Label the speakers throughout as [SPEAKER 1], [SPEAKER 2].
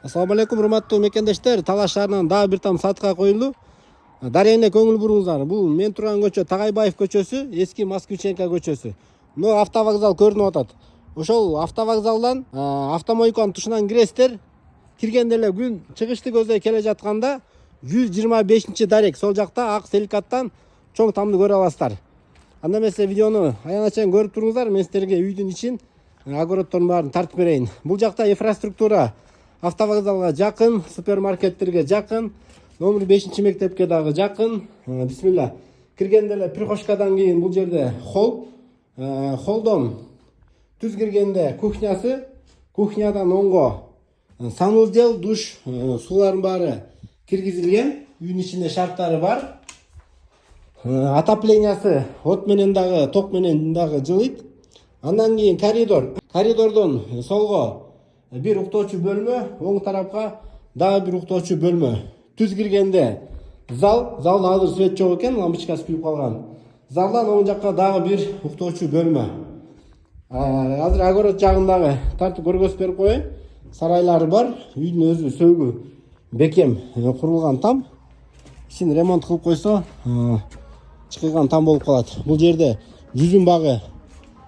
[SPEAKER 1] Assalamu алейкум, урматтуу мекендештер. Талаш шаарынан дагы бир там сатка коюлду. Дарегине көңүл буруңуздар. Бул мен турган көчө Тагайбаев көчөсү, эски Москвиченко көчөсү. Мына автовокзал көрүнүп атат. Ошол автовокзалдан автомойканын тушунан киресиздер. Киргенде эле күн чыгышты көздөй келе жатканда 125 дарек сол жакта ак селикаттан чоң тамды көрө аласыздар. Анда эмесе видеону аянат чейин көрүп туруңуздар. Мен сиздерге үйдүн ичин огороддордун баарын тартып берейин. Бул жакта инфраструктура автовокзалга жакын, супермаркеттерге жакын, номер 5 мектепке дагы жакын. Бисмилла. Киргенде эле прихошкадан кийин бул жерде холдон түз киргенде кухнясы, кухнядан оңго санузел, душ, суулардын баары киргизилген. Үйдүн ичинде шарттары бар. Отоплениясы от менен дагы, ток менен дагы жылыйт. Андан кийин коридор. Коридордон солго бир уктоочу бөлмө, оң тарапка дагы бир уктоочу бөлмө. Түз киргенде залда азыр свет жок экен, лампочкасы күйүп калган. Залдан оң жакка дагы бир уктоочу бөлмө. Азыр огород жагындагы тартып көргөзүп берип коеюн. Сарайлары бар, үйдүн өзү сөөгү бекем курулган там. Ишин ремонт кылып койсо, чыккан там болуп калат. Бул жерде жүзүм багы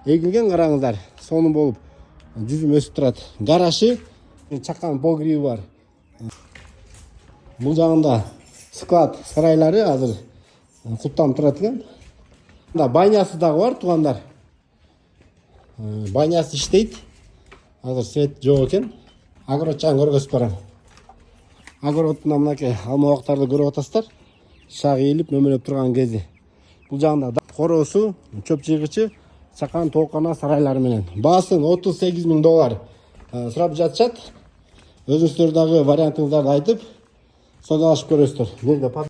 [SPEAKER 1] эгилген, караңыздар. Сонун болуп жүзүм өсүп турат. Гаражы, чакан погреби бар. Бул жагында склад сарайлары азыр куттанып турат экен. Банясы дагы бар, туугандар. Банясы иштейт. Азыр свет жок экен. Огород жагын көргөзүп барам. Огороддун мынакей алма бактарды көрүп атасыздар. Шак ийилип мөмөлөп турган кези. Бул жагында короосу, чөп жыйгычы, чакан тоокана сарайлары менен. Баасын $38,000 сурап жатышат. Өзүңүздөр дагы вариантыңыздарды айтып, саудалашып көрөсүздөр.